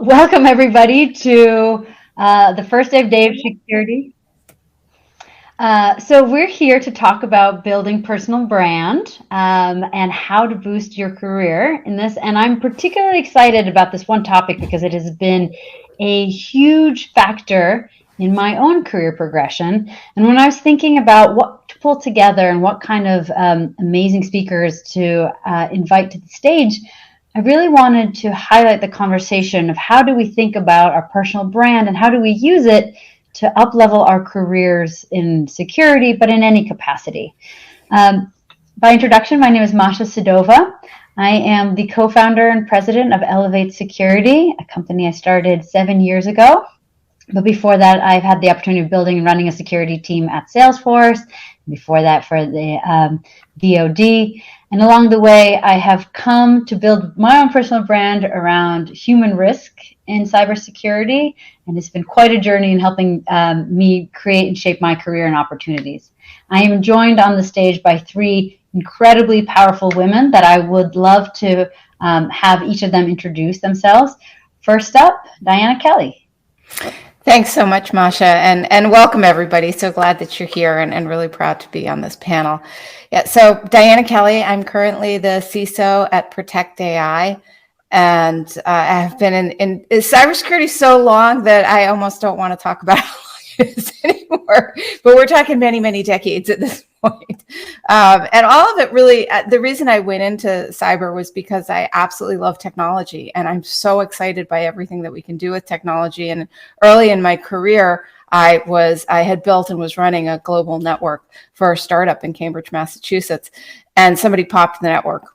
Welcome everybody to the first day of Day of Security. So we're here to talk about building personal brand and how to boost your career in this. And I'm particularly excited about this one topic because it has been a huge factor in my own career progression. And when I was thinking about what to pull together and what kind of amazing speakers to invite to the stage, I really wanted to highlight the conversation of how do we think about our personal brand and how do we use it to up-level our careers in security, but in any capacity. By introduction, my name is Masha Sedova. I am the co-founder and president of Elevate Security, a company I started 7 years ago. But before that, I've had the opportunity of building and running a security team at Salesforce. Before that, for the DoD. And along the way, I have come to build my own personal brand around human risk in cybersecurity. And it's been quite a journey in helping me create and shape my career and opportunities. I am joined on the stage by three incredibly powerful women that I would love to have each of them introduce themselves. First up, Diana Kelley. Thanks so much, Masha, and welcome everybody. So glad that you're here and really proud to be on this panel. Yeah, so Diana Kelley, I'm currently the CISO at Protect AI, and I have been in cybersecurity so long that I almost don't want to talk about how long it is anymore, but we're talking many, many decades at this point. And all of it really, the reason I went into cyber was because I absolutely love technology and I'm so excited by everything that we can do with technology. And early in my career, I had built and was running a global network for a startup in Cambridge, Massachusetts, and somebody popped the network.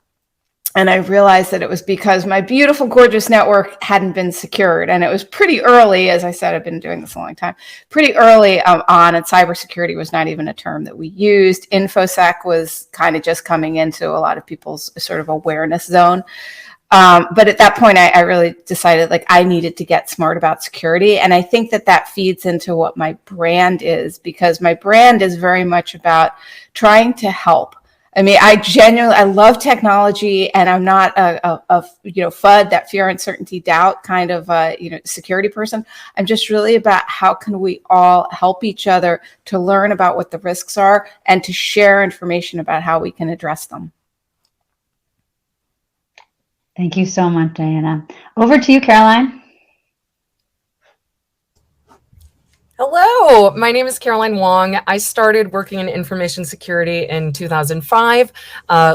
And I realized that it was because my beautiful, gorgeous network hadn't been secured. And it was pretty early, as I said, I've been doing this a long time, pretty early on, and cybersecurity was not even a term that we used. InfoSec was kind of just coming into a lot of people's sort of awareness zone. But at that point, I really decided like I needed to get smart about security. And I think that feeds into what my brand is, because my brand is very much about trying to help. I mean, I love technology, and I'm not a FUD, that fear, uncertainty, doubt kind of security person. I'm just really about how can we all help each other to learn about what the risks are and to share information about how we can address them. Thank you so much, Diana. Over to you, Caroline. Hello, my name is Caroline Wong. I started working in information security in 2005,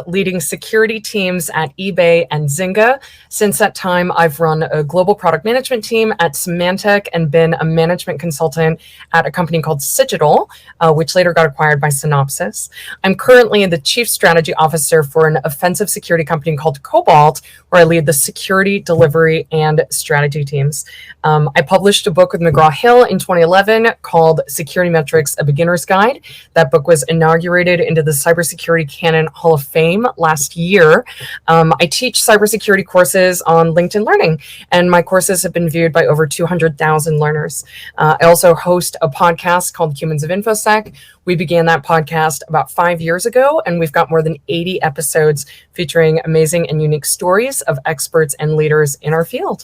leading security teams at eBay and Zynga. Since that time, I've run a global product management team at Symantec and been a management consultant at a company called Cigital, which later got acquired by Synopsys. I'm currently the chief strategy officer for an offensive security company called Cobalt, where I lead the security, delivery, and strategy teams. I published a book with McGraw-Hill in 2011 called Security Metrics, A Beginner's Guide. That book was inaugurated into the Cybersecurity Canon Hall of Fame last year. I teach cybersecurity courses on LinkedIn Learning, and my courses have been viewed by over 200,000 learners. I also host a podcast called Humans of InfoSec. We began that podcast about 5 years ago, and we've got more than 80 episodes featuring amazing and unique stories of experts and leaders in our field.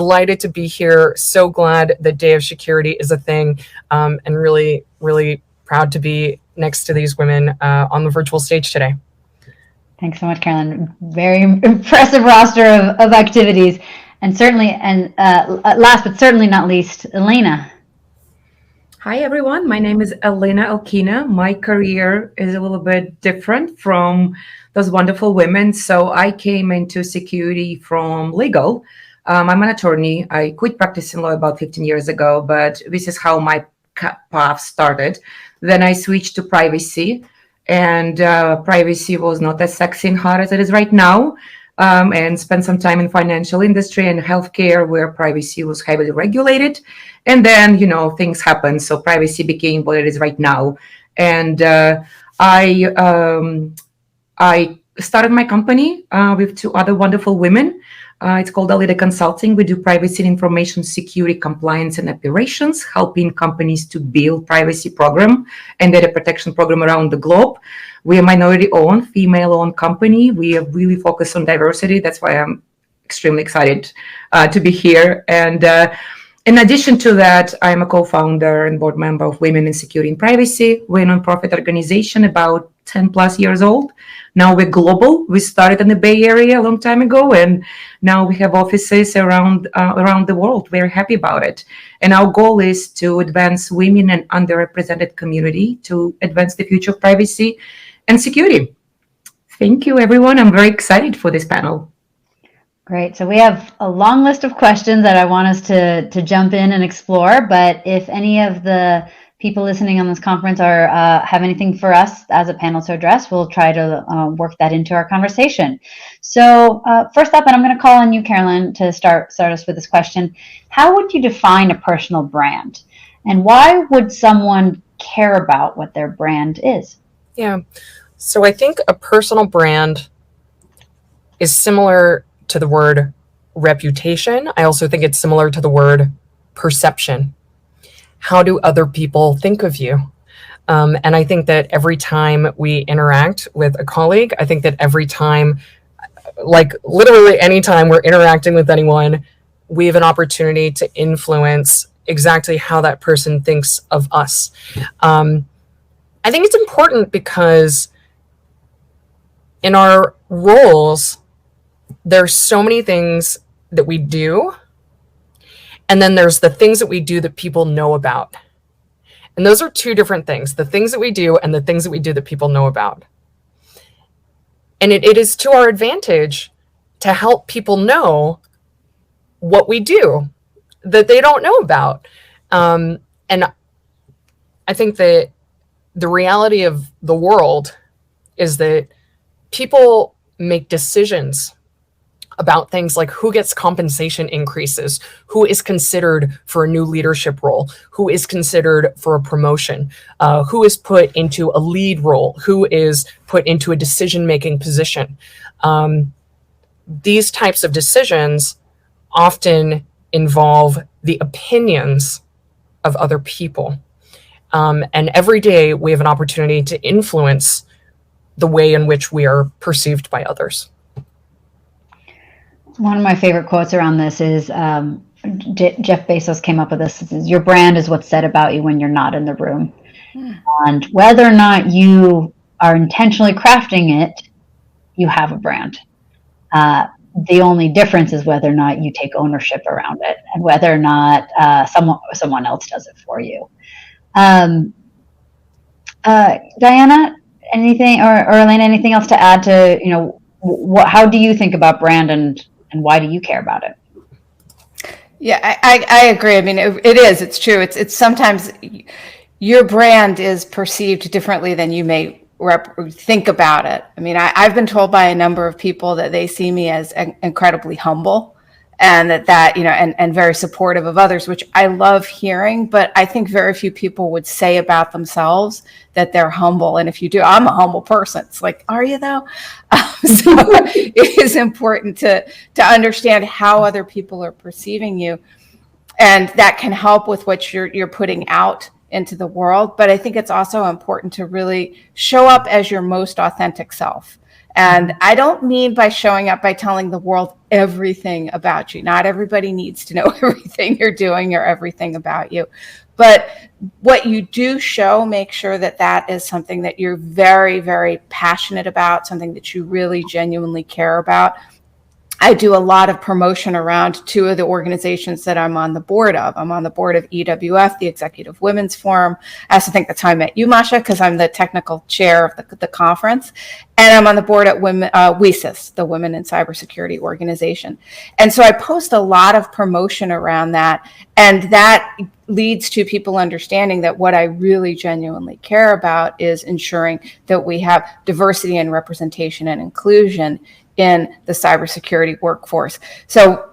Delighted to be here. So glad that Day of Security is a thing, and really, really proud to be next to these women on the virtual stage today. Thanks so much, Caroline. Very impressive roster of activities. And certainly, last but certainly not least, Elena. Hi, everyone. My name is Elena Elkina. My career is a little bit different from those wonderful women. So I came into security from legal. I'm an attorney. I quit practicing law about 15 years ago, but this is how my path started. Then I switched to privacy, and privacy was not as sexy and hot as it is right now. And spent some time in financial industry and healthcare where privacy was heavily regulated. And then, things happened. So privacy became what it is right now. And I started my company with two other wonderful women. It's called Elena Consulting. We do privacy and information security compliance and operations, helping companies to build privacy program and data protection program around the globe. We are minority-owned, female-owned company. We are really focused on diversity. That's why I'm extremely excited to be here. And in addition to that, I'm a co-founder and board member of Women in Security and Privacy. We're a nonprofit organization about 10 plus years old. Now we're global. We started in the Bay Area a long time ago, and now we have offices around the world. We're happy about it. And our goal is to advance women and underrepresented community, to advance the future of privacy and security. Thank you, everyone. I'm very excited for this panel. Great. So we have a long list of questions that I want us to jump in and explore. But if any of the people listening on this conference are have anything for us as a panel to address, we'll try to work that into our conversation. So first up, and I'm going to call on you, Carolyn, to start us with this question. How would you define a personal brand? And why would someone care about what their brand is? Yeah. So I think a personal brand is similar to the word reputation. I also think it's similar to the word perception. How do other people think of you? And I think that every time we interact with a colleague, I think that every time, like literally anytime we're interacting with anyone, we have an opportunity to influence exactly how that person thinks of us. I think it's important because in our roles, there's so many things that we do, and then there's the things that we do that people know about. And those are two different things, the things that we do and the things that we do that people know about. And it is to our advantage to help people know what we do that they don't know about. And I think that the reality of the world is that people make decisions about things like who gets compensation increases, who is considered for a new leadership role, who is considered for a promotion, who is put into a lead role, who is put into a decision-making position. These types of decisions often involve the opinions of other people. And every day we have an opportunity to influence the way in which we are perceived by others. One of my favorite quotes around this is Jeff Bezos came up with this. It says, your brand is what's said about you when you're not in the room. And whether or not you are intentionally crafting it, you have a brand. The only difference is whether or not you take ownership around it and whether or not someone else does it for you. Diana, anything, or Elena, anything else to add to, how do you think about brand and why do you care about it? Yeah, I agree. I mean, it's true. It's sometimes your brand is perceived differently than you may think about it. I mean, I've been told by a number of people that they see me as incredibly humble and that and very supportive of others, which I love hearing, but I think very few people would say about themselves that they're humble. And if you do, I'm a humble person. It's like, are you though? So it is important to understand how other people are perceiving you. And that can help with what you're putting out into the world. But I think it's also important to really show up as your most authentic self. And I don't mean by showing up by telling the world everything about you. Not everybody needs to know everything you're doing or everything about you. But what you do show, make sure that is something that you're very, very passionate about, something that you really genuinely care about. I do a lot of promotion around two of the organizations that I'm on the board of. I'm on the board of EWF, the Executive Women's Forum. I also think that's how I met you, Masha, because I'm the technical chair of the conference. And I'm on the board at WESIS, the Women in Cybersecurity Organization. And so I post a lot of promotion around that. And that leads to people understanding that what I really genuinely care about is ensuring that we have diversity and representation and inclusion in the cybersecurity workforce. So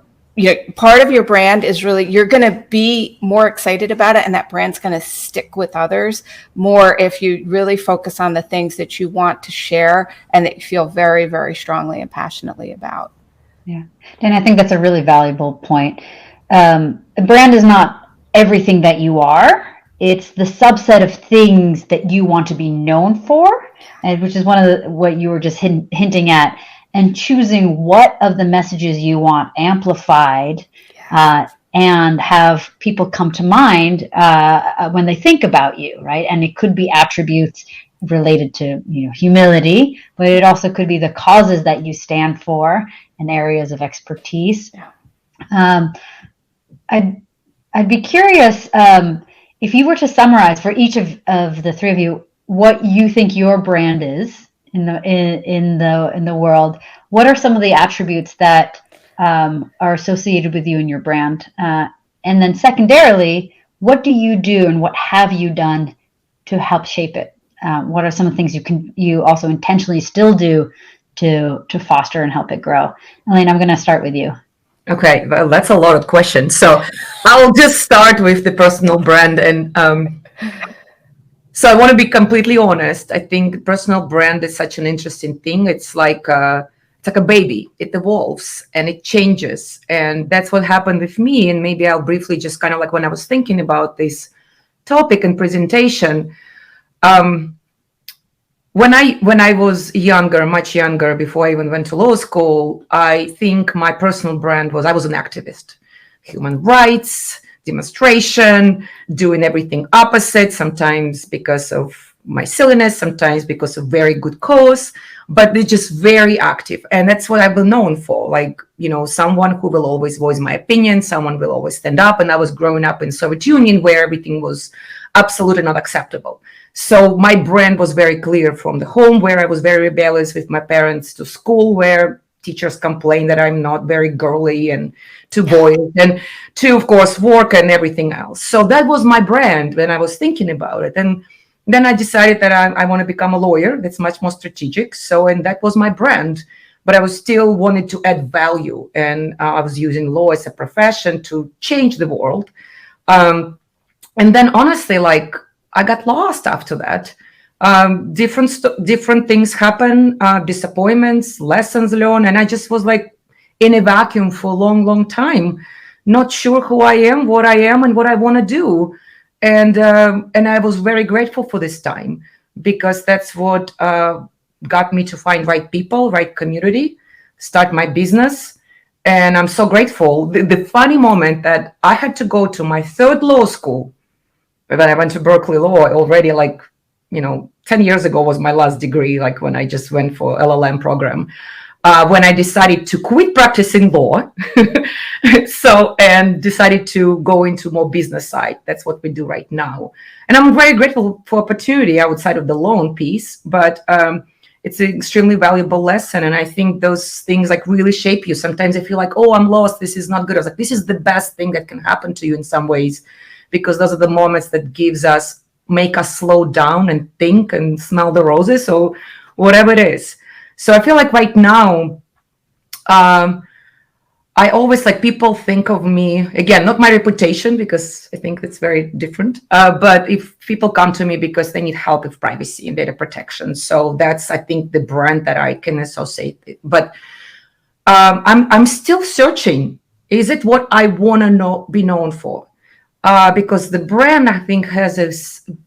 part of your brand is really, you're going to be more excited about it, and that brand's going to stick with others more if you really focus on the things that you want to share and that you feel very, very strongly and passionately about. Yeah, and I think that's a really valuable point. A brand is not everything that you are. It's the subset of things that you want to be known for, and which is one of what you were just hinting at. and choosing what of the messages you want amplified, and have people come to mind when they think about you, right? And it could be attributes related to humility, but it also could be the causes that you stand for and areas of expertise. I'd be curious if you were to summarize for each of the three of you what you think your brand is in the world. What are some of the attributes that are associated with you and your brand? And then secondarily, what do you do and what have you done to help shape it? What are some of the things you also intentionally still do to foster and help it grow? Elena, I'm going to start with you. Okay, well, that's a lot of questions. So I'll just start with the personal brand. And so I want to be completely honest. I think personal brand is such an interesting thing. It's like a baby. It evolves and it changes. And that's what happened with me. And maybe I'll briefly just kind of like when I was thinking about this topic and presentation, when I was younger, much younger, before I even went to law school, I think my personal brand was I was an activist. Human rights, demonstration, doing everything opposite, sometimes because of my silliness, sometimes because of very good cause, but they're just very active. And that's what I've been known for. Like, someone who will always voice my opinion, someone will always stand up. And I was growing up in Soviet Union where everything was absolutely not acceptable. So my brand was very clear from the home, where I was very rebellious with my parents, to school where teachers complain that I'm not very girly and too boyish, and to, of course, work and everything else. So that was my brand when I was thinking about it. And then I decided that I want to become a lawyer. That's much more strategic. And that was my brand. But I was still wanted to add value. And I was using law as a profession to change the world. And then honestly, I got lost after that. Different things happen, disappointments, lessons learned. And I just was in a vacuum for a long, long time, not sure who I am, what I am, and what I want to do. And I was very grateful for this time, because that's what got me to find right people, right community, start my business. And I'm so grateful. The funny moment that I had to go to my third law school, when I went to Berkeley Law already, 10 years ago was my last degree, when I just went for LLM program, when I decided to quit practicing law. And decided to go into more business side. That's what we do right now. And I'm very grateful for opportunity outside of the loan piece, but it's an extremely valuable lesson. And I think those things really shape you. Sometimes I feel oh, I'm lost. This is not good. I was this is the best thing that can happen to you in some ways, because those are the moments that make us slow down and think and smell the roses, or whatever it is. So I feel right now, I always people think of me, again, not my reputation, because I think it's very different. But if people come to me because they need help with privacy and data protection. So that's, I think, the brand that I can associate with. But I'm still searching. Is it what I want to be known for? Because the brand, I think, has a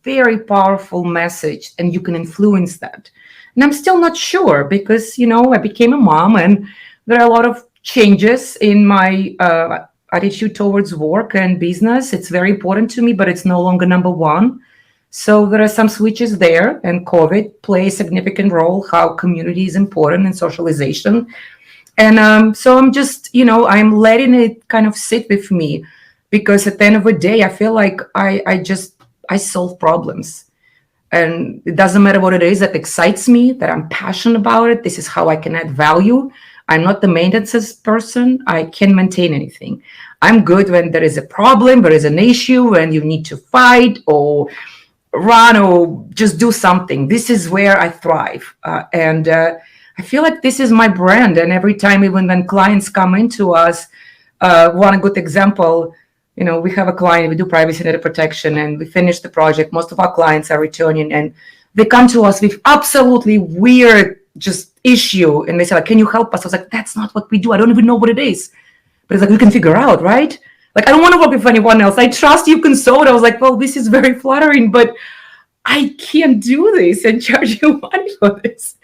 very powerful message, and you can influence that. And I'm still not sure, because, I became a mom, and there are a lot of changes in my attitude towards work and business. It's very important to me, but it's no longer number one. So there are some switches there, and COVID plays a significant role, how community is important and socialization. And so I'm just, I'm letting it kind of sit with me, because at the end of the day, I feel I solve problems. And it doesn't matter what it is that excites me, that I'm passionate about it. This is how I can add value. I'm not the maintenance person. I can maintain anything. I'm good when there is a problem, there is an issue, and you need to fight or run or just do something. This is where I thrive. And I feel this is my brand. And every time, even when clients come into us, one good example, we have a client, we do privacy and data protection, and we finish the project. Most of our clients are returning, and they come to us with absolutely weird just issue, and they say can you help us? I was that's not what we do. I don't even know what it is, but it's we can figure out, right? I don't want to work with anyone else. I trust you can solve it. I was well, this is very flattering, but I can't do this and charge you money for this.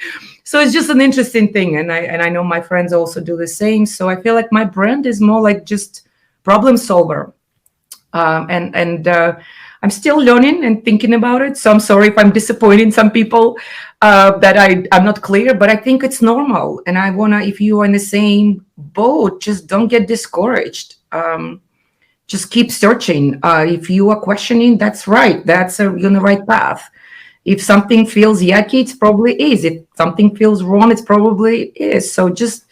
So it's just an interesting thing. And I know my friends also do the same. So I feel like my brand is more like just problem solver. And I'm still learning and thinking about it. So I'm sorry if I'm disappointing some people that I'm not clear, but I think it's normal. And I want to, if you are in the same boat, just don't get discouraged. Just keep searching. If you are questioning, that's right. You're on the right path. If something feels yucky, it's probably is. If something feels wrong, it's probably is. So just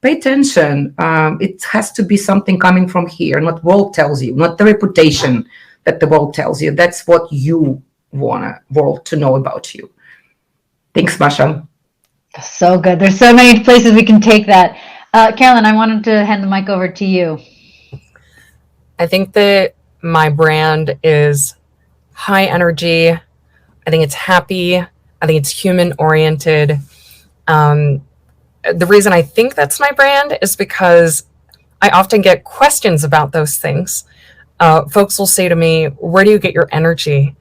pay attention. It has to be something coming from here, not world tells you, not the reputation that the world tells you. That's what you want world to know about you. Thanks, Masha. So good. There's so many places we can take that. Carolyn, I wanted to hand the mic over to you. I think that my brand is high energy. I think it's happy. I think it's human oriented. The reason I think that's my brand is because I often get questions about those things. Folks will say to me, where do you get your energy?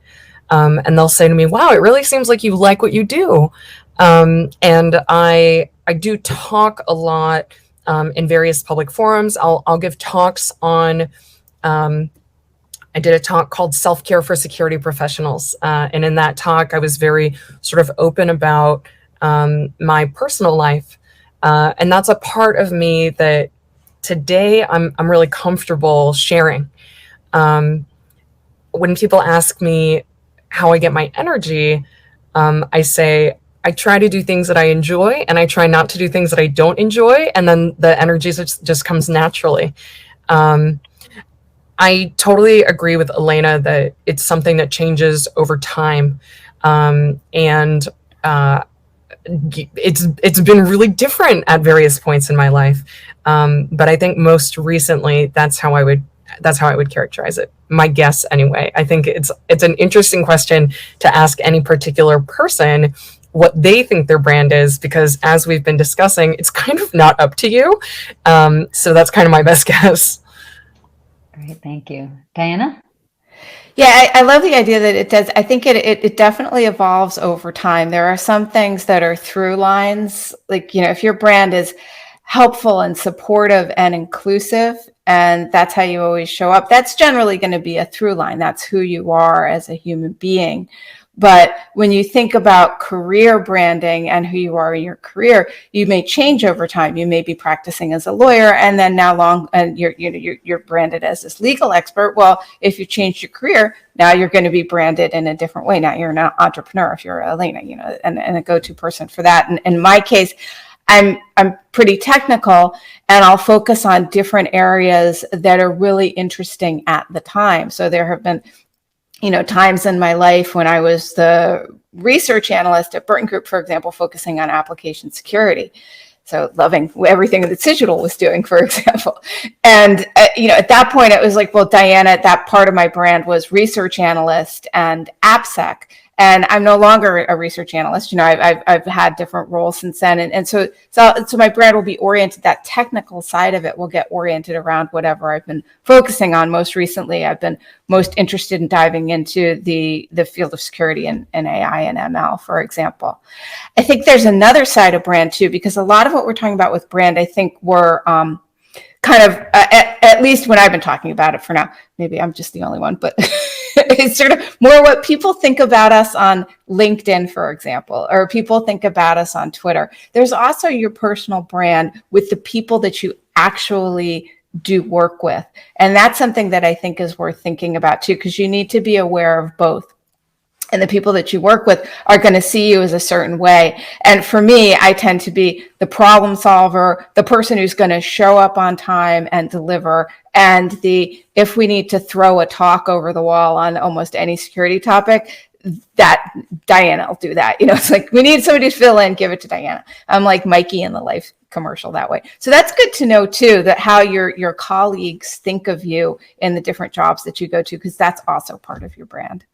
And they'll say to me, wow, it really seems like you like what you do. And I do talk a lot in various public forums. I'll give talks on, I did a talk called Self-Care for Security Professionals. And in that talk, I was very sort of open about my personal life. And that's a part of me that today I'm really comfortable sharing. When people ask me how I get my energy, I say, I try to do things that I enjoy and I try not to do things that I don't enjoy. And then the energy just comes naturally. I totally agree with Elena that it's something that changes over time. And it's been really different at various points in my life. But I think most recently, that's how I would characterize it. My guess anyway. I think it's an interesting question to ask any particular person what they think their brand is, because as we've been discussing, it's kind of not up to you. So that's kind of my best guess. Great, thank you. Diana? Yeah, I love the idea that it does. I think it definitely evolves over time. There are some things that are through lines, like, if your brand is helpful and supportive and inclusive, and that's how you always show up, that's generally going to be a through line. That's who you are as a human being. But when you think about career branding and who you are in your career, you may change over time. You may be practicing as a lawyer, and then you're branded as this legal expert. Well, if you change your career, now you're going to be branded in a different way. Now you're an entrepreneur if you're Elena, and a go-to person for that. And in my case, I'm pretty technical, and I'll focus on different areas that are really interesting at the time. So there have been times in my life when I was the research analyst at Burton Group, for example, focusing on application security. So loving everything that Digital was doing, for example. And, at that point, it was like, well, Diana, that part of my brand was research analyst and AppSec. And I'm no longer a research analyst. I've had different roles since then. And so my brand will be oriented, that technical side of it will get oriented around whatever I've been focusing on. Most recently, I've been most interested in diving into the field of security and AI and ML, for example. I think there's another side of brand too, because a lot of what we're talking about with brand, I think we're kind of, at least when I've been talking about it for now, maybe I'm just the only one, but it's sort of more what people think about us on LinkedIn, for example, or people think about us on Twitter. There's also your personal brand with the people that you actually do work with. And that's something that I think is worth thinking about too, because you need to be aware of both. And the people that you work with are going to see you as a certain way. And for me, I tend to be the problem solver, the person who's going to show up on time and deliver. And if we need to throw a talk over the wall on almost any security topic, that Diana will do that. It's like, we need somebody to fill in, give it to Diana. I'm like Mikey in the Life commercial that way. So that's good to know too, that how your colleagues think of you in the different jobs that you go to, because that's also part of your brand.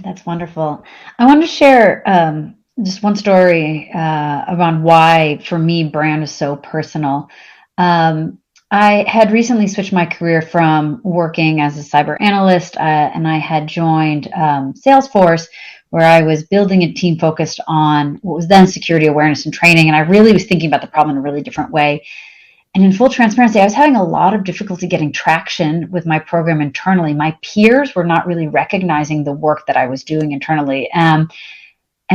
That's wonderful. I want to share just one story around why, for me, brand is so personal. I had recently switched my career from working as a cyber analyst, and I had joined Salesforce, where I was building a team focused on what was then security awareness and training. And I really was thinking about the problem in a really different way. And in full transparency, I was having a lot of difficulty getting traction with my program internally. My peers were not really recognizing the work that I was doing internally. And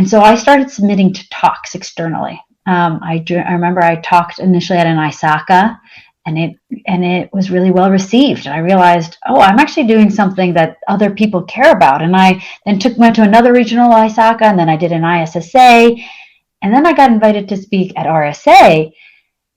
so I started submitting to talks externally. I remember I talked initially at an ISACA, and it was really well received. And I realized, oh, I'm actually doing something that other people care about. And I then went to another regional ISACA, and then I did an ISSA, and then I got invited to speak at RSA.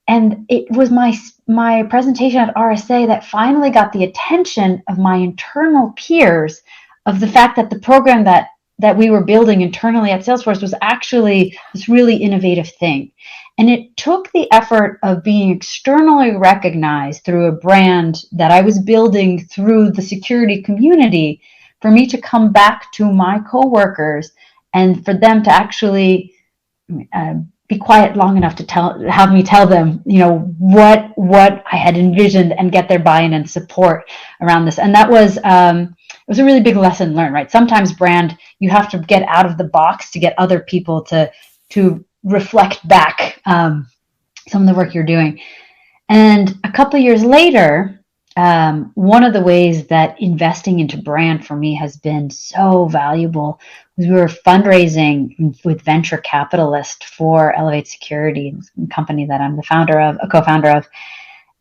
And it was my presentation at RSA that finally got the attention of my internal peers of the fact that the program that we were building internally at Salesforce was actually this really innovative thing. And it took the effort of being externally recognized through a brand that I was building through the security community for me to come back to my coworkers and for them to actually be quiet long enough to have me tell them, what I had envisioned and get their buy-in and support around this. And that was it was a really big lesson learned, right? Sometimes brand, you have to get out of the box to get other people to reflect back some of the work you're doing. And a couple of years later, one of the ways that investing into brand for me has been so valuable was we were fundraising with venture capitalists for Elevate Security, a company that I'm a co-founder of.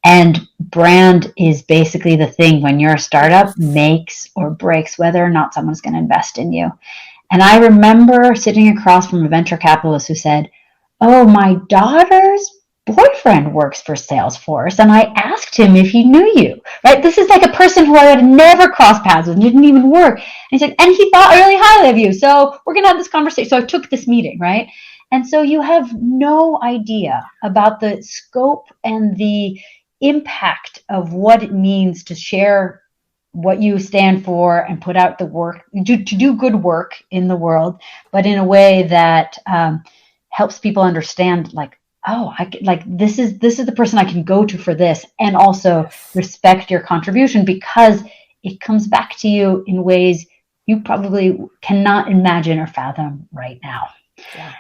And brand is basically the thing when you're a startup makes or breaks whether or not someone's going to invest in you. And I remember sitting across from a venture capitalist who said, oh, my daughter's boyfriend works for Salesforce, and I asked him if he knew you, right? This is like a person who I had never crossed paths with, didn't even work. And he said, and he thought really highly of you, so we're going to have this conversation. So I took this meeting, right? And so you have no idea about the scope and the impact of what it means to share what you stand for and put out the work, to do good work in the world, but in a way that helps people understand, like, oh, this is the person I can go to for this, and also respect your contribution because it comes back to you in ways you probably cannot imagine or fathom right now. Yeah.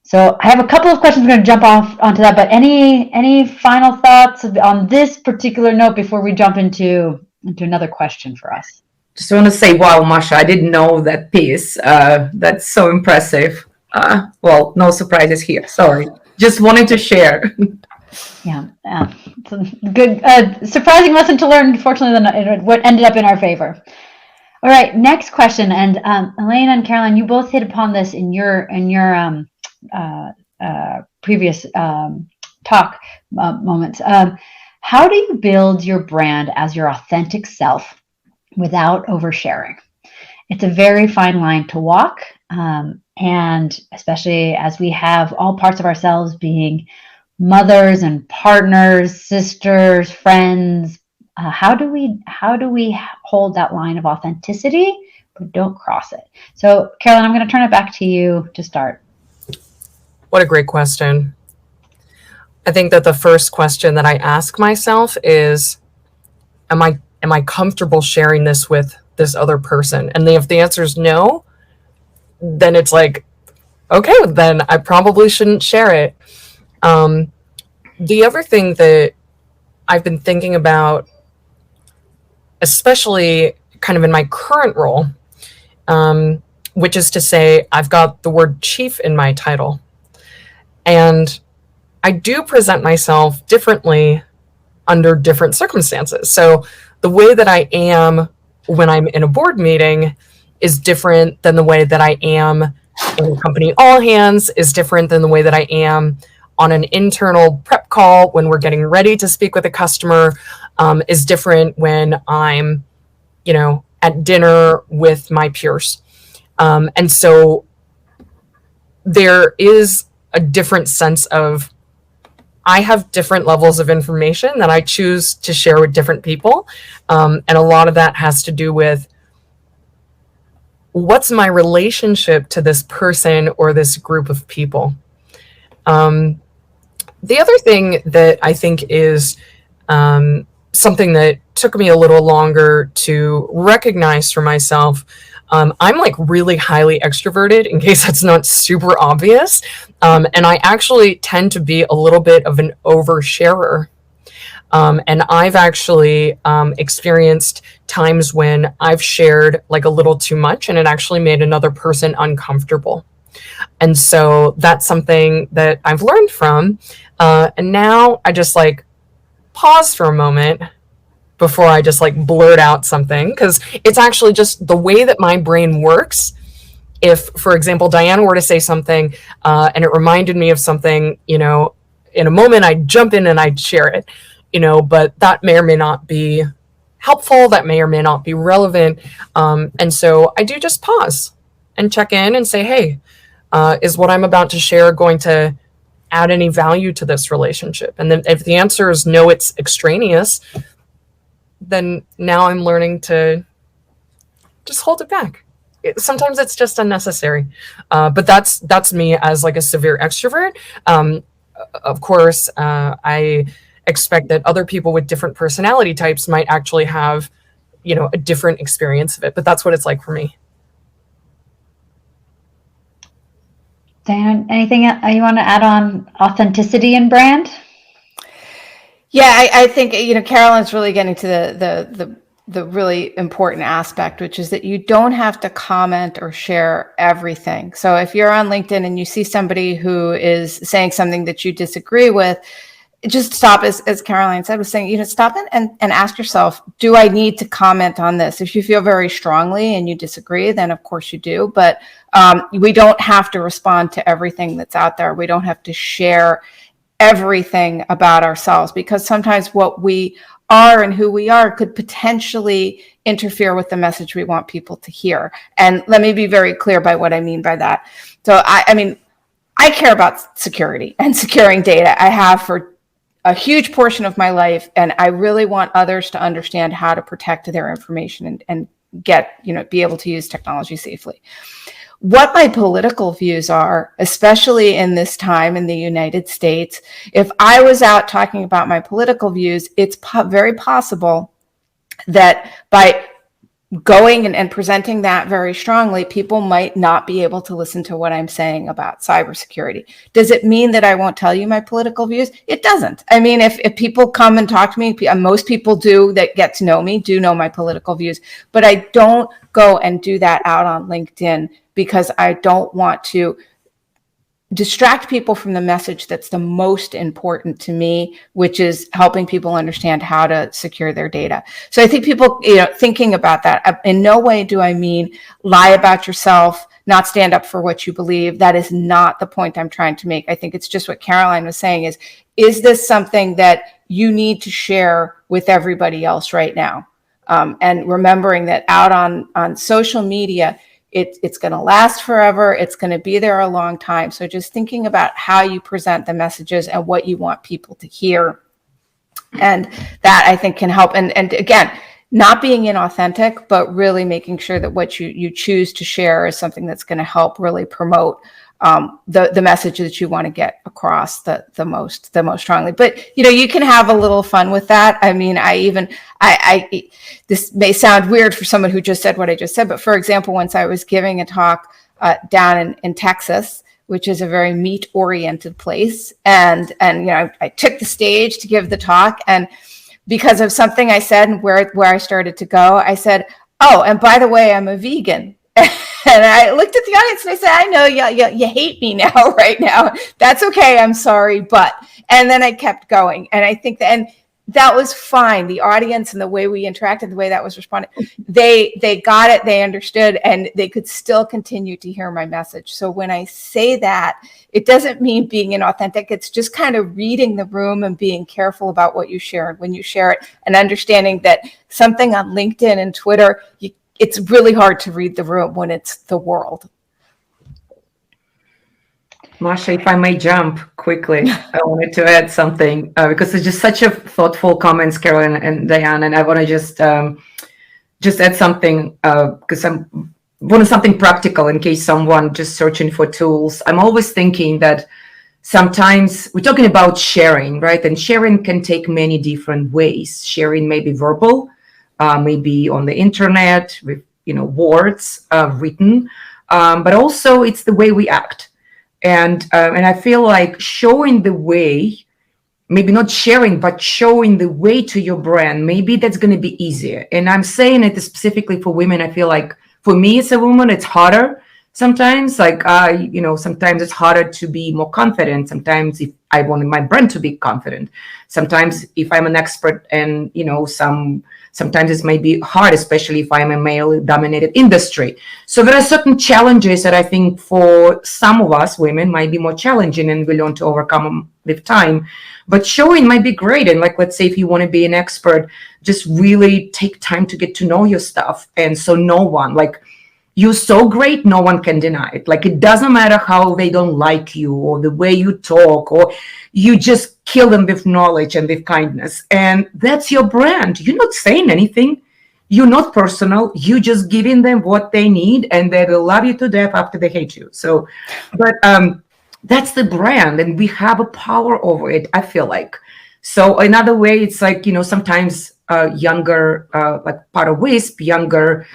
So I have a couple of questions. I'm going to jump off onto that, but any final thoughts on this particular note before we jump into another question for us? Just want to say, wow, Masha, I didn't know that piece. That's so impressive. Well, no surprises here. Sorry. Just wanted to share. Yeah, it's a good, surprising lesson to learn. Fortunately, what ended up in our favor. All right, next question. And Elena and Caroline, you both hit upon this in your previous talk moments. How do you build your brand as your authentic self without oversharing? It's a very fine line to walk, and especially as we have all parts of ourselves being mothers and partners, sisters, friends. How do we hold that line of authenticity, but don't cross it? So, Caroline, I'm going to turn it back to you to start. What a great question. I think that the first question that I ask myself is, am I comfortable sharing this with this other person? And if the answer is no, then it's like, okay, then I probably shouldn't share it. The other thing that I've been thinking about, especially kind of in my current role, which is to say I've got the word chief in my title. And I do present myself differently under different circumstances. So the way that I am when I'm in a board meeting is different than the way that I am in a company all hands, is different than the way that I am on an internal prep call when we're getting ready to speak with a customer, is different when I'm, at dinner with my peers. And so there is a different sense of, I have different levels of information that I choose to share with different people. And a lot of that has to do with what's my relationship to this person or this group of people. The other thing that I think is something that took me a little longer to recognize for myself. I'm like really highly extroverted, in case that's not super obvious. And I actually tend to be a little bit of an oversharer. And I've actually experienced times when I've shared like a little too much and it actually made another person uncomfortable. And so that's something that I've learned from. And now I just like pause for a moment before I just like blurt out something, because it's actually just the way that my brain works. If, for example, Diana were to say something and it reminded me of something, in a moment I'd jump in and I'd share it, but that may or may not be helpful, that may or may not be relevant. And so I do just pause and check in and say, hey, is what I'm about to share going to add any value to this relationship? And then if the answer is no, it's extraneous, then now I'm learning to just hold it back. Sometimes it's just unnecessary. But that's me as like a severe extrovert. Of course, I expect that other people with different personality types might actually have, a different experience of it. But that's what it's like for me. Diana, anything you want to add on authenticity and brand? Yeah, I think, Carolyn's really getting to the really important aspect, which is that you don't have to comment or share everything. So if you're on LinkedIn and you see somebody who is saying something that you disagree with, just stop, as Caroline said, was saying, stop it and ask yourself, do I need to comment on this? If you feel very strongly and you disagree, then of course you do. But we don't have to respond to everything that's out there. We don't have to share everything about ourselves, because sometimes what we are and who we are could potentially interfere with the message we want people to hear. And let me be very clear by what I mean by that. So I care about security and securing data. I have for a huge portion of my life, and I really want others to understand how to protect their information and get, be able to use technology safely. What my political views are, especially in this time in the United States, if I was out talking about my political views, it's very possible that by going and presenting that very strongly, people might not be able to listen to what I'm saying about cybersecurity. Does it mean that I won't tell you my political views? It doesn't. I mean, if people come and talk to me, most people do that get to know me, do know my political views, but I don't go and do that out on LinkedIn, because I don't want to distract people from the message that's the most important to me, which is helping people understand how to secure their data. So I think people, thinking about that, in no way do I mean lie about yourself, not stand up for what you believe. That is not the point I'm trying to make. I think it's just what Caroline was saying is this something that you need to share with everybody else right now? And remembering that out on social media, it's going to last forever. It's going to be there a long time. So just thinking about how you present the messages and what you want people to hear. And that, I think, can help. And again, not being inauthentic, but really making sure that what you choose to share is something that's going to help really promote the message that you want to get across the most strongly. But you can have a little fun with that. I mean, I this may sound weird for someone who just said what I just said, but for example, once I was giving a talk down in Texas, which is a very meat-oriented place, and I took the stage to give the talk, and because of something I said and where I started to go, I said, "Oh, and by the way, I'm a vegan." And I looked at the audience and I said, I know you hate me now, right now. That's okay. I'm sorry. And then I kept going. And I think that was fine. The audience and the way we interacted, the way that was responded, they got it. They understood, and they could still continue to hear my message. So when I say that, it doesn't mean being inauthentic. It's just kind of reading the room and being careful about what you share and when you share it, and understanding that something on LinkedIn and Twitter, it's really hard to read the room when it's the world. Masha, if I may jump quickly, I wanted to add something because it's just such a thoughtful comments, Carolyn and Diane, and I want to just add something because I'm wanting something practical in case someone just searching for tools. I'm always thinking that sometimes we're talking about sharing, right? And sharing can take many different ways. Sharing may be verbal, maybe on the internet with words written, but also it's the way we act. And I feel like showing the way, maybe not sharing, but showing the way to your brand, maybe that's going to be easier. And I'm saying it specifically for women. I feel like for me as a woman, it's harder sometimes. Like, sometimes it's harder to be more confident. Sometimes if I want my brand to be confident, sometimes if I'm an expert and, sometimes it may be hard, especially if I'm a male dominated industry. So there are certain challenges that I think for some of us women might be more challenging, and we learn to overcome them with time. But showing might be great. And like, let's say if you want to be an expert, just really take time to get to know your stuff. And so no one, like, you're so great, no one can deny it. Like, it doesn't matter how they don't like you or the way you talk, or you just kill them with knowledge and with kindness. And that's your brand. You're not saying anything. You're not personal. You're just giving them what they need, and they will love you to death after they hate you. So, but that's the brand, and we have a power over it, I feel like. So another way, it's like, sometimes younger, like part of WISP, younger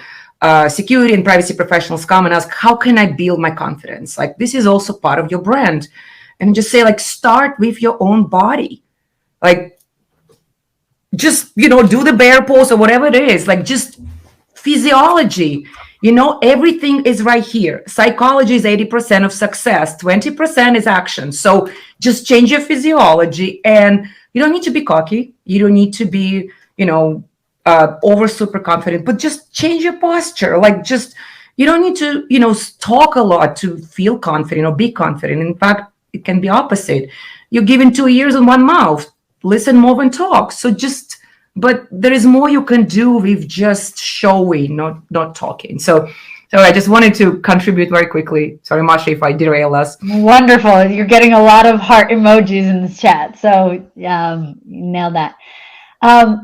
security and privacy professionals come and ask, how can I build my confidence? Like, this is also part of your brand. And just say, like, start with your own body. Like, just, do the bear pose or whatever it is. Like, just physiology. Everything is right here. Psychology is 80% of success. 20% is action. So just change your physiology, and you don't need to be cocky. You don't need to be, over super confident, but just change your posture. Like, just, you don't need to, talk a lot to feel confident or be confident. In fact, it can be opposite. You're given 2 ears and one mouth. Listen more than talk. So but there is more you can do with just showing, not talking. So I just wanted to contribute very quickly. Sorry, Masha, if I derail us. Wonderful. You're getting a lot of heart emojis in the chat. So you nailed that.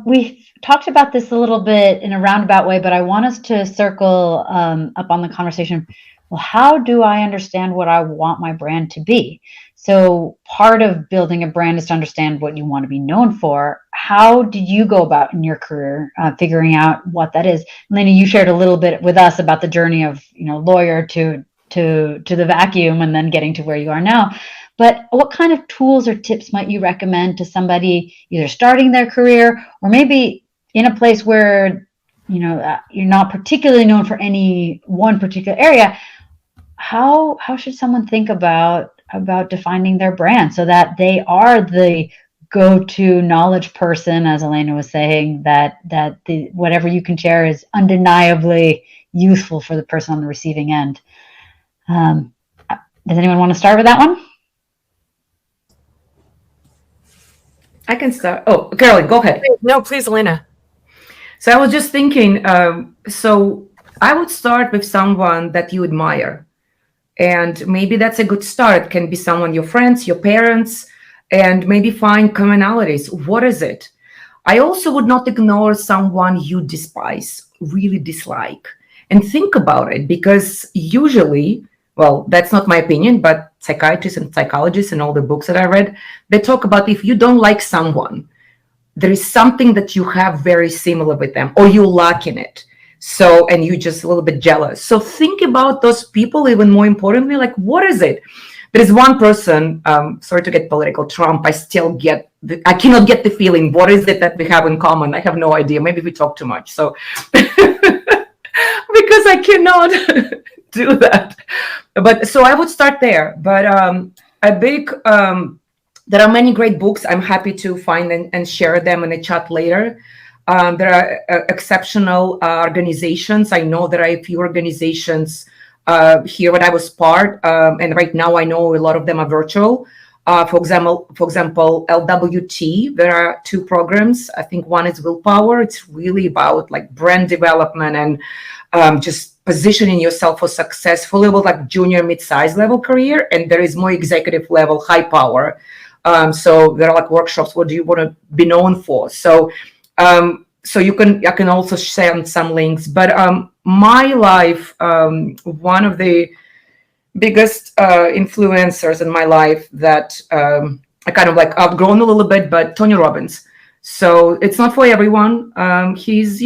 We talked about this a little bit in a roundabout way, but I want us to circle up on the conversation. Well, how do I understand what I want my brand to be? So part of building a brand is to understand what you want to be known for. How did you go about in your career figuring out what that is? Elena, you shared a little bit with us about the journey of, lawyer to the vacuum and then getting to where you are now. But what kind of tools or tips might you recommend to somebody either starting their career or maybe in a place where, you're not particularly known for any one particular area? How should someone think about defining their brand so that they are the go-to knowledge person, as Elena was saying, that whatever you can share is undeniably useful for the person on the receiving end? Does anyone want to start with that one? I can start. Oh, Caroline, go ahead. No, please, Elena. So I was just thinking, so I would start with someone that you admire. And maybe that's a good start. It can be someone, your friends, your parents, and maybe find commonalities. What is it? I also would not ignore someone you despise, really dislike, and think about it, because usually, well, that's not my opinion, but psychiatrists and psychologists and all the books that I read, they talk about if you don't like someone, there is something that you have very similar with them, or you lack in it. So, and you're just a little bit jealous. So think about those people, even more importantly, like, what is it? There's one person, sorry to get political, Trump, I cannot get the feeling, what is it that we have in common? I have no idea. Maybe we talk too much. So, because I cannot do that. But so I would start there. But there are many great books. I'm happy to find and share them in the chat later. There are exceptional organizations. I know there are a few organizations here when I was part, and right now I know a lot of them are virtual. For example, LWT, there are 2 programs. I think one is Willpower. It's really about like brand development and just positioning yourself for successfully with like junior, mid-size level career. And there is more executive level, high power. So there are like workshops. What do you want to be known for? So I can also share some links, but my life, one of the biggest influencers in my life that I kind of like outgrown a little bit, but Tony Robbins. So it's not for everyone. He's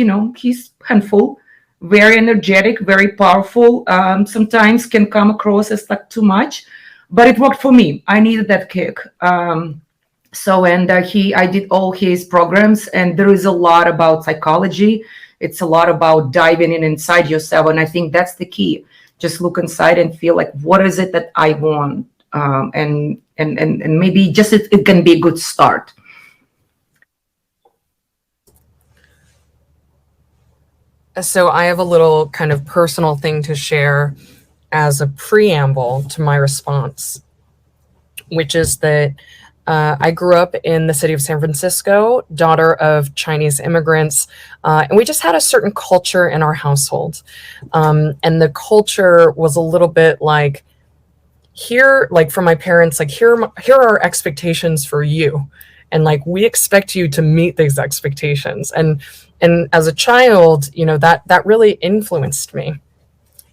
handful, very energetic, very powerful. Sometimes can come across as like too much, but it worked for me. I needed that kick. I did all his programs, and there is a lot about psychology. It's a lot about diving in inside yourself, and I think that's the key. Just look inside and feel like, what is it that I want, and maybe just it can be a good start. So I have a little kind of personal thing to share as a preamble to my response, which is that I grew up in the city of San Francisco, daughter of Chinese immigrants, and we just had a certain culture in our household. And the culture was a little bit like, here, like from my parents, like here are our expectations for you. And like, we expect you to meet these expectations. And as a child, that really influenced me.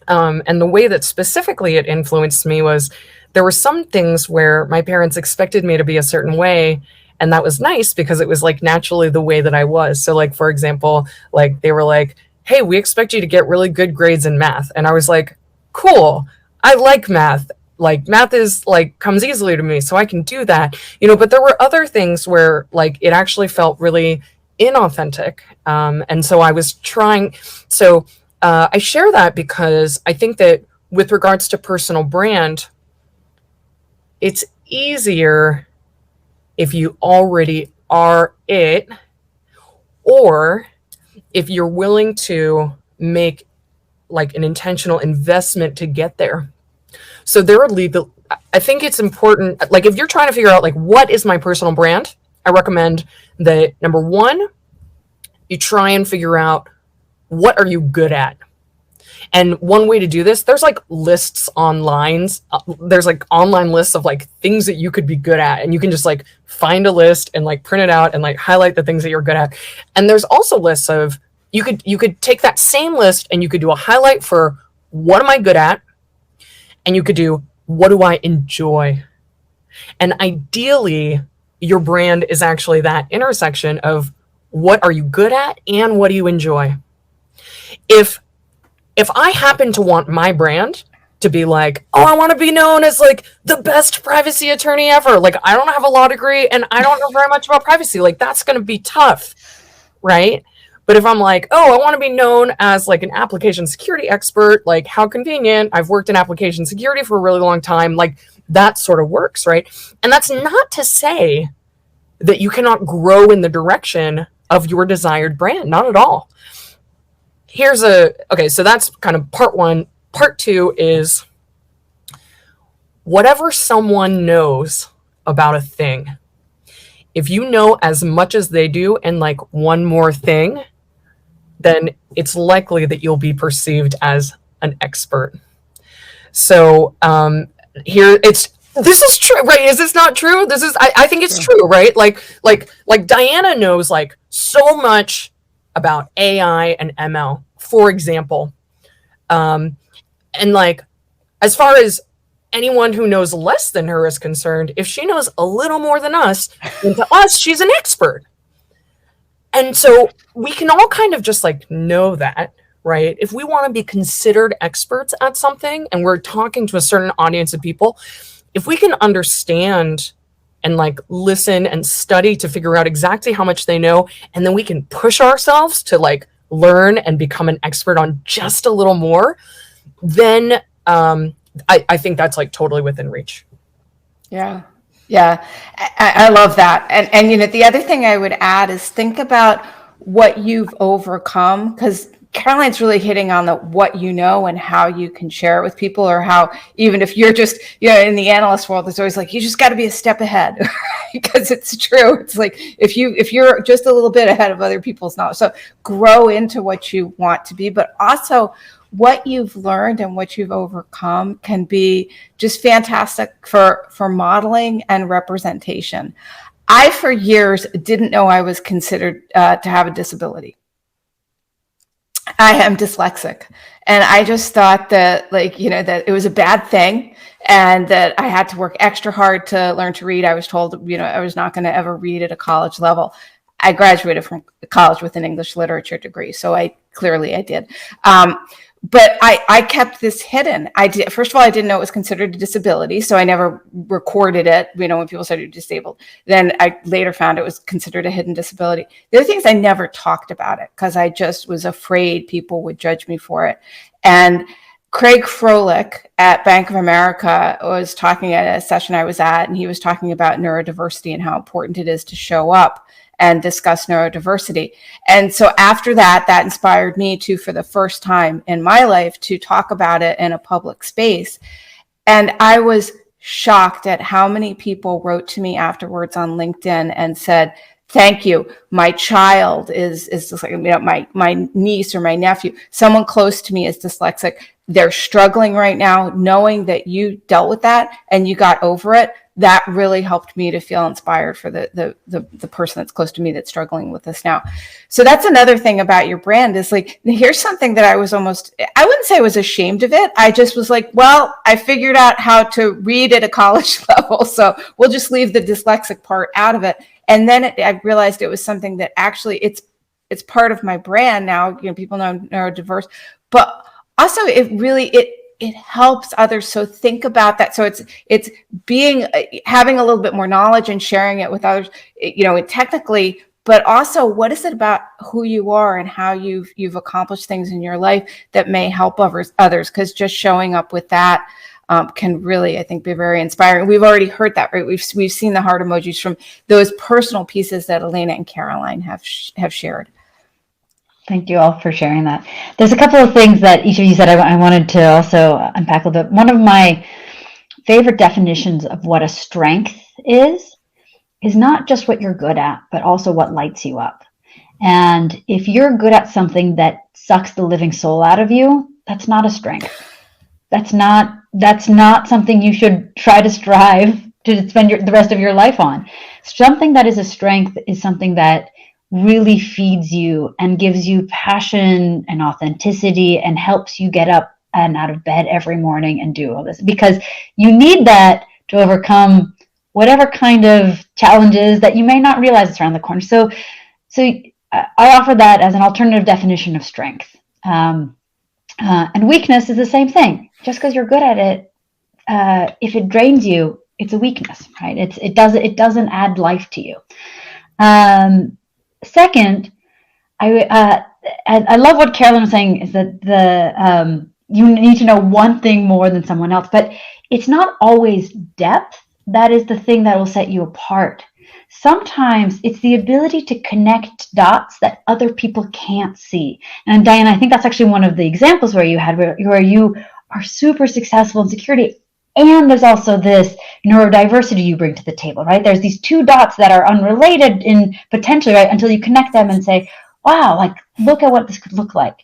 And the way that specifically it influenced me was there were some things where my parents expected me to be a certain way. And that was nice because it was like naturally the way that I was. So like, for example, like they were like, hey, we expect you to get really good grades in math. And I was like, cool, I like math. Like math is like comes easily to me, so I can do that, but there were other things where like it actually felt really inauthentic. And so I was trying. So I share that because I think that with regards to personal brand, it's easier if you already are it, or if you're willing to make like an intentional investment to get there. So there are I think it's important, like if you're trying to figure out like, what is my personal brand? I recommend that number one, you try and figure out what are you good at? And one way to do this, there's like lists online. There's like online lists of like things that you could be good at. And you can just like find a list and like print it out and like highlight the things that you're good at. And there's also lists of, you could take that same list and you could do a highlight for what am I good at? And you could do, what do I enjoy? And ideally, your brand is actually that intersection of what are you good at and what do you enjoy? If I happen to want my brand to be like, oh, I want to be known as like the best privacy attorney ever. Like, I don't have a law degree and I don't know very much about privacy. Like, that's going to be tough, right? But if I'm like, oh, I want to be known as like an application security expert, like how convenient. I've worked in application security for a really long time. Like that sort of works, right? And that's not to say that you cannot grow in the direction of your desired brand. Not at all. Okay, so that's kind of part one. Part two is whatever someone knows about a thing. If you know as much as they do and like one more thing, then it's likely that you'll be perceived as an expert. So this is true, right? Is this not true? I think it's true, right? Like Diana knows like so much about AI and ML, for example. And like, as far as anyone who knows less than her is concerned, if she knows a little more than us, then to us, she's an expert. And so we can all kind of just like know that, right? If we want to be considered experts at something and we're talking to a certain audience of people, if we can understand and like listen and study to figure out exactly how much they know, and then we can push ourselves to like learn and become an expert on just a little more, then I think that's like totally within reach. Yeah. Yeah. I love that. And the other thing I would add is think about what you've overcome, because Caroline's really hitting on what you know and how you can share it with people, or how, even if you're just, in the analyst world, it's always like, you just got to be a step ahead because it's true. It's like, if you're just a little bit ahead of other people's knowledge. So grow into what you want to be, but also what you've learned and what you've overcome can be just fantastic for modeling and representation. I, for years, didn't know I was considered to have a disability. I am dyslexic. And I just thought that, like, that it was a bad thing and that I had to work extra hard to learn to read. I was told, I was not going to ever read at a college level. I graduated from college with an English literature degree, so I did. But I kept this hidden. First of all, I didn't know it was considered a disability, so I never recorded it, when people said you're disabled. Then I later found it was considered a hidden disability. The other thing is I never talked about it because I just was afraid people would judge me for it. And Craig Froelich at Bank of America was talking at a session I was at, and he was talking about neurodiversity and how important it is to show up and discuss neurodiversity. And so after that inspired me to, for the first time in my life, to talk about it in a public space. And I was shocked at how many people wrote to me afterwards on LinkedIn and said, thank you. My child is just like, my niece or my nephew, someone close to me is dyslexic. They're struggling right now. Knowing that you dealt with that and you got over it, that really helped me to feel inspired for the person that's close to me that's struggling with this now. So that's another thing about your brand is like, here's something that I wouldn't say I was ashamed of it. I just was like, well, I figured out how to read at a college level, so we'll just leave the dyslexic part out of it. And then I realized it was something that actually it's part of my brand now. People know I'm neurodiverse, but also it helps others. So think about that. So it's having a little bit more knowledge and sharing it with others, technically, but also what is it about who you are and how you've accomplished things in your life that may help others? Because just showing up with that can really, I think, be very inspiring. We've already heard that, right? We've seen the heart emojis from those personal pieces that Elena and Caroline have shared. Thank you all for sharing that. There's a couple of things that each of you said I wanted to also unpack a little bit. One of my favorite definitions of what a strength is not just what you're good at, but also what lights you up. And if you're good at something that sucks the living soul out of you, that's not a strength. That's not something you should try to strive to spend the rest of your life on. Something that is a strength is something that really feeds you and gives you passion and authenticity and helps you get up and out of bed every morning and do all this, because you need that to overcome whatever kind of challenges that you may not realize is around the corner. So I offer that as an alternative definition of strength. And weakness is the same thing. Just because you're good at it, if it drains you, it's a weakness, right? It doesn't add life to you. Second, I love what Carolyn was saying, is that you need to know one thing more than someone else, but it's not always depth that is the thing that will set you apart. Sometimes it's the ability to connect dots that other people can't see. And Diana, I think that's actually one of the examples where you had where you are super successful in security. And there's also this neurodiversity you bring to the table, right? There's these two dots that are unrelated in potentially, right? Until you connect them and say, wow, like, look at what this could look like.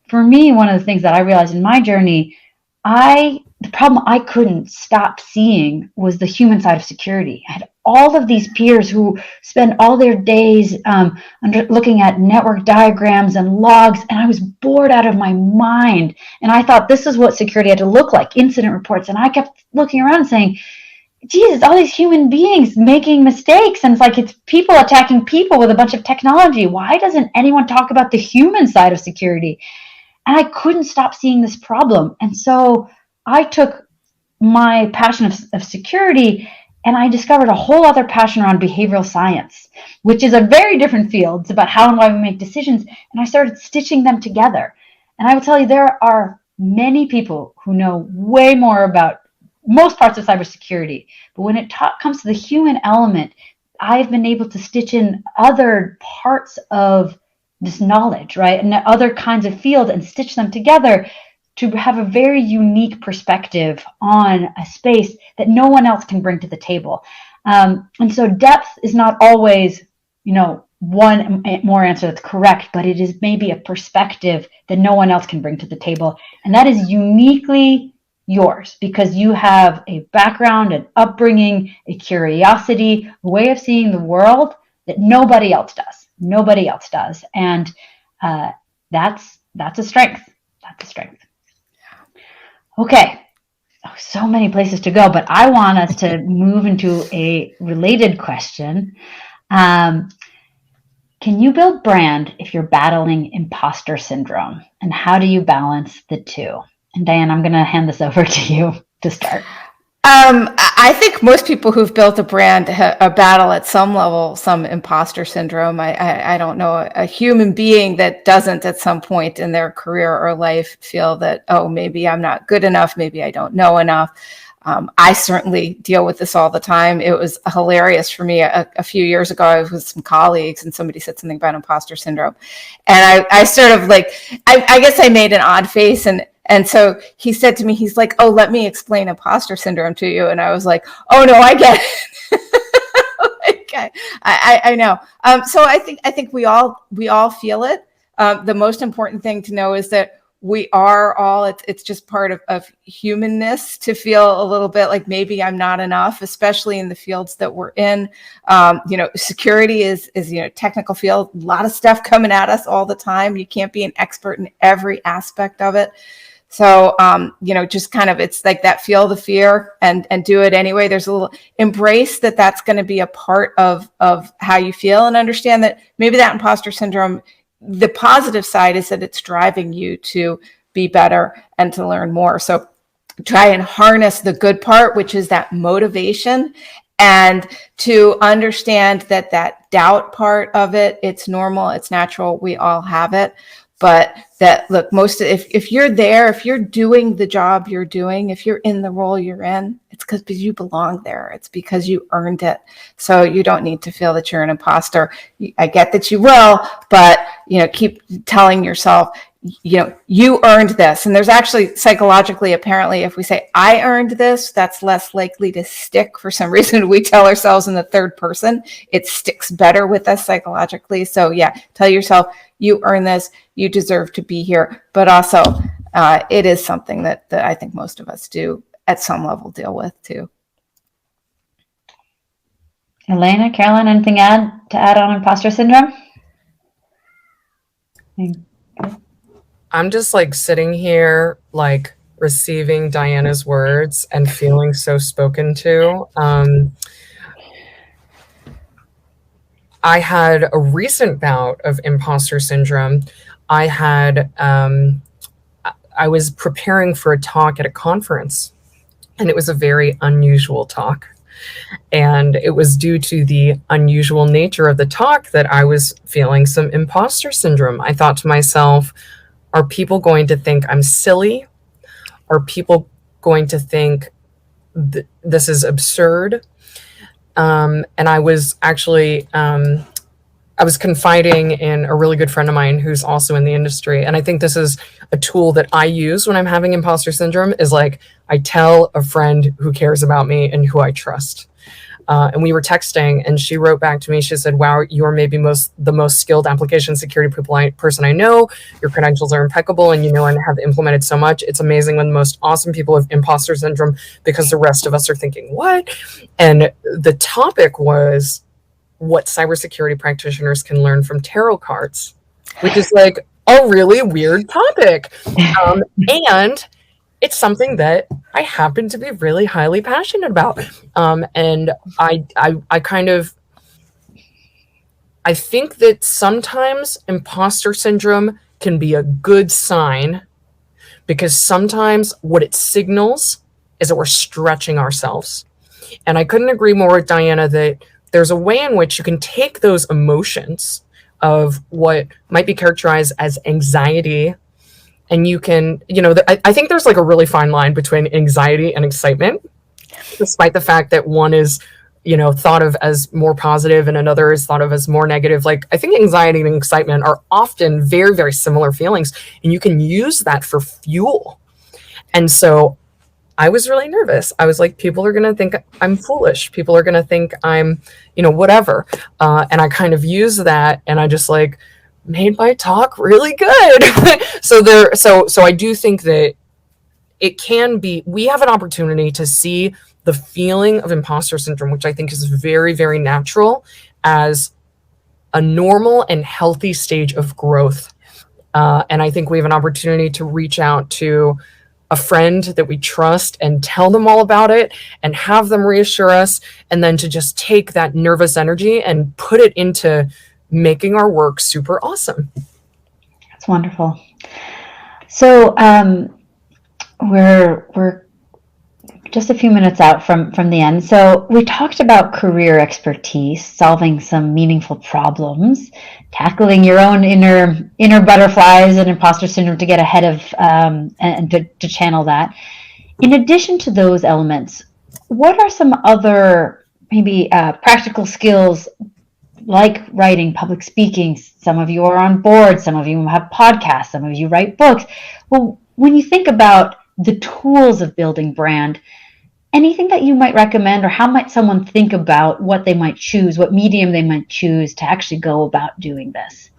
For me, one of the things that I realized in my journey, the problem I couldn't stop seeing was the human side of security. I had all of these peers who spend all their days looking at network diagrams and logs, and I was bored out of my mind. And I thought this is what security had to look like, incident reports. And I kept looking around and saying, Jesus, all these human beings making mistakes. And it's people attacking people with a bunch of technology. Why doesn't anyone talk about the human side of security? And I couldn't stop seeing this problem. And so I took my passion of security and I discovered a whole other passion around behavioral science, which is a very different field. It's about how and why we make decisions. And I started stitching them together. And I will tell you, there are many people who know way more about most parts of cybersecurity. But when it comes to the human element, I've been able to stitch in other parts of this knowledge, right? And other kinds of fields and stitch them together to have a very unique perspective on a space that no one else can bring to the table. And so depth is not always, one more answer that's correct, but it is maybe a perspective that no one else can bring to the table. And that is uniquely yours because you have a background, an upbringing, a curiosity, a way of seeing the world that nobody else does. Nobody else does. And that's a strength. That's a strength. Okay. Oh, so many places to go, but I want us to move into a related question. Can you build brand if you're battling imposter syndrome? And how do you balance the two? And Diane, I'm going to hand this over to you to start. I think most people who've built a brand battle at some level some imposter syndrome. I don't know a human being that doesn't at some point in their career or life feel that, oh, maybe I'm not good enough, maybe I don't know enough. I certainly deal with this all the time. It was hilarious for me. A few years ago, I was with some colleagues and somebody said something about imposter syndrome. And I sort of like, I guess I made an odd face, and so he said to me, he's like, oh, let me explain imposter syndrome to you. And I was like, oh no, I get it. Okay. I know. So I think we all feel it. The most important thing to know is that we are all, it's just part of humanness to feel a little bit like maybe I'm not enough, especially in the fields that we're in. Security is technical field, a lot of stuff coming at us all the time. You can't be an expert in every aspect of it. So, just kind of, it's like that, feel the fear and do it anyway. There's a little embrace that's going to be a part of how you feel, and understand that maybe that imposter syndrome, the positive side is that it's driving you to be better and to learn more. So try and harness the good part, which is that motivation, and to understand that doubt part of it, it's normal, it's natural, we all have it. But that, look, if you're there, if you're doing the job you're doing, if you're in the role you're in, it's because you belong there. It's because you earned it. So you don't need to feel that you're an imposter. I get that you will, but keep telling yourself, you earned this. And there's actually psychologically, apparently, if we say I earned this, that's less likely to stick. For some reason, we tell ourselves in the third person, it sticks better with us psychologically. So yeah, tell yourself you earn this, you deserve to be here. But also, it is something that I think most of us do at some level deal with too. Elena, Caroline, anything to add on imposter syndrome? I'm just like sitting here, like receiving Diana's words and feeling so spoken to. I had a recent bout of imposter syndrome. I was preparing for a talk at a conference, and it was a very unusual talk. And it was due to the unusual nature of the talk that I was feeling some imposter syndrome. I thought to myself, are people going to think I'm silly? Are people going to think this is absurd? And I was actually, I was confiding in a really good friend of mine who's also in the industry. And I think this is a tool that I use when I'm having imposter syndrome, is like, I tell a friend who cares about me and who I trust. And we were texting, and she wrote back to me. She said, wow, you're maybe the most skilled application security person I know. Your credentials are impeccable, and and have implemented so much. It's amazing when the most awesome people have imposter syndrome, because the rest of us are thinking, what? And the topic was what cybersecurity practitioners can learn from tarot cards, which is like a really weird topic. And it's something that I happen to be really highly passionate about. And I think that sometimes imposter syndrome can be a good sign, because sometimes what it signals is that we're stretching ourselves. And I couldn't agree more with Diana that there's a way in which you can take those emotions of what might be characterized as anxiety, and you can, I think there's like a really fine line between anxiety and excitement, despite the fact that one is, thought of as more positive and another is thought of as more negative. Like, I think anxiety and excitement are often very, very similar feelings, and you can use that for fuel. And so I was really nervous. I was like, people are going to think I'm foolish. People are going to think I'm, whatever. And I kind of use that, and I just like made my talk really good. So I do think that it can be, we have an opportunity to see the feeling of imposter syndrome, which I think is very, very natural, as a normal and healthy stage of growth. And I think we have an opportunity to reach out to a friend that we trust and tell them all about it and have them reassure us, and then to just take that nervous energy and put it into making our work super awesome. That's wonderful. So we're just a few minutes out from the end. So we talked about career expertise, solving some meaningful problems, tackling your own inner butterflies and imposter syndrome to get ahead of and to channel that. In addition to those elements, what are some other maybe practical skills like writing, public speaking? Some of you are on board, some of you have podcasts, some of you write books. Well, when you think about the tools of building brand, anything that you might recommend, or how might someone think about what they might choose, what medium they might choose to actually go about doing this,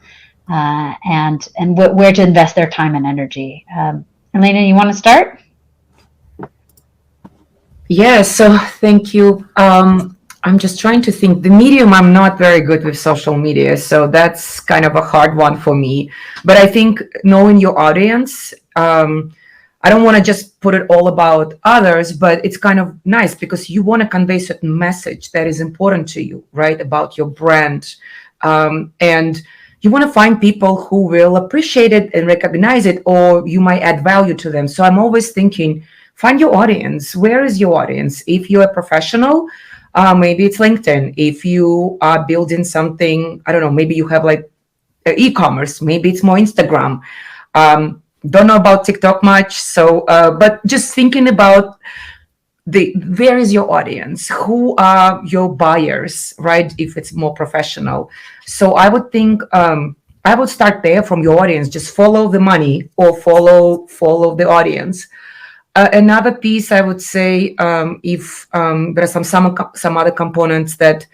and where to invest their time and energy? Elena, you want to start? Yeah, so thank you. I'm just trying to think. The medium, I'm not very good with social media, so that's kind of a hard one for me. But I think knowing your audience, I don't want to just put it all about others, but it's kind of nice because you want to convey certain message that is important to you, right? About your brand. And you want to find people who will appreciate it and recognize it, or you might add value to them. So I'm always thinking, find your audience. Where is your audience? If you're a professional, maybe it's LinkedIn. If you are building something, I don't know, maybe you have like e-commerce, maybe it's more Instagram. Don't know about TikTok much. So, but just thinking about where is your audience? Who are your buyers, right? If it's more professional. So I would think, I would start there from your audience. Just follow the money or follow the audience. Another piece I would say, if there are some other components that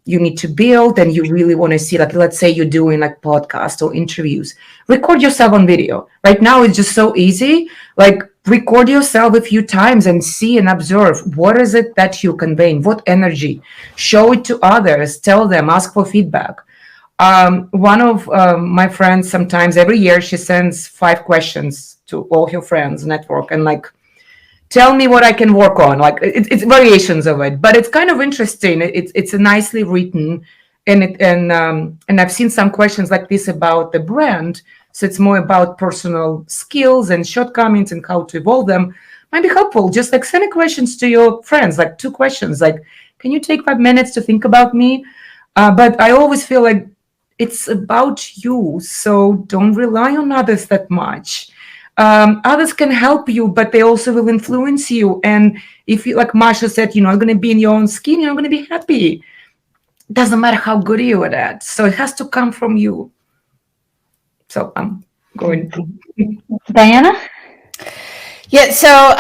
you need to build and you really want to see, like, let's say you're doing like podcasts or interviews, record yourself on video. Right now it's just so easy. Like, record yourself a few times and see and observe what is it that you're conveying, what energy. Show it to others, tell them, ask for feedback. One of my friends, sometimes every year, she sends 5 questions to all her friends network, and like, tell me what I can work on. Like, it's variations of it, but it's kind of interesting. It's nicely written, and I've seen some questions like this about the brand. So it's more about personal skills and shortcomings and how to evolve them. Might be helpful. Just like sending questions to your friends, like 2 questions, like, can you take 5 minutes to think about me? But I always feel like it's about you. So don't rely on others that much. Others can help you, but they also will influence you. And if you, like Masha said, you're not going to be in your own skin, you're not going to be happy. Doesn't matter how good you are at that. So it has to come from you. So I'm going. Diana? Yeah, so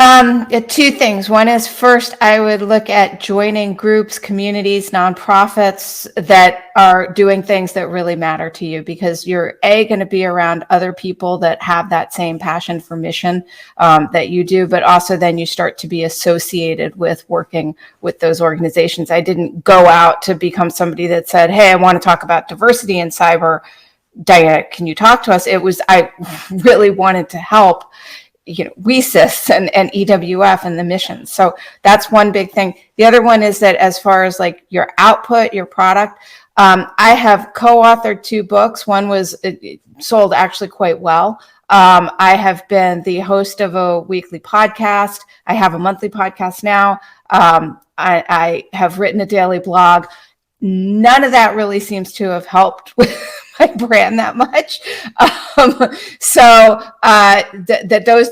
2 things. One is, first, I would look at joining groups, communities, nonprofits that are doing things that really matter to you, because you're going to be around other people that have that same passion for mission that you do, but also then you start to be associated with working with those organizations. I didn't go out to become somebody that said, hey, I want to talk about diversity in cyber. Diana, can you talk to us? It was, I really wanted to help, WESIS and EWF and the mission. So that's one big thing. The other one is that as far as like your output, your product, I have co-authored 2 books. One was sold actually quite well. I have been the host of a weekly podcast. I have a monthly podcast now. I have written a daily blog. None of that really seems to have helped with my brand that much.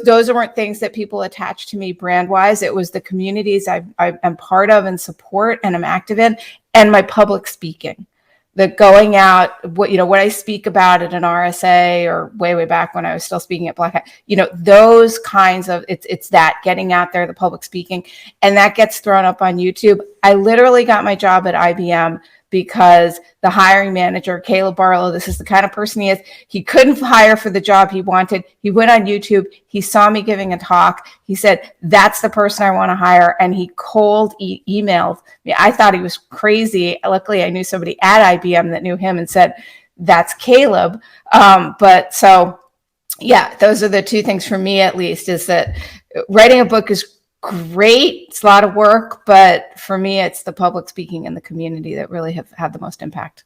Those weren't things that people attached to me brand wise. It was the communities I'm part of and support and I'm active in, and my public speaking. The going out, what I speak about at an RSA or way back when I was still speaking at Black Hat, those kinds of, it's that getting out there, the public speaking, and that gets thrown up on YouTube. I literally got my job at IBM because the hiring manager, Caleb Barlow, this is the kind of person he is. He couldn't hire for the job he wanted. He went on YouTube. He saw me giving a talk. He said, that's the person I want to hire. And he cold emailed me. I thought he was crazy. Luckily, I knew somebody at IBM that knew him and said, that's Caleb. But so, yeah, those are the two things for me, at least, is that writing a book is great. It's a lot of work, but for me, it's the public speaking and the community that really have had the most impact.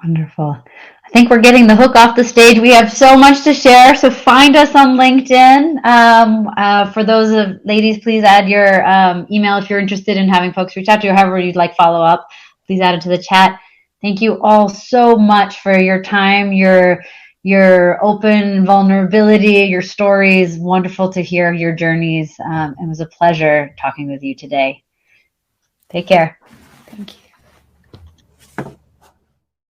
Wonderful. I think we're getting the hook off the stage. We have so much to share. So find us on LinkedIn. For those of ladies, please add your email if you're interested in having folks reach out to you, however you'd like follow up. Please add it to the chat. Thank you all so much for your time, your open vulnerability, your stories. Wonderful to hear your journeys. It was a pleasure talking with you today. Take care. Thank you.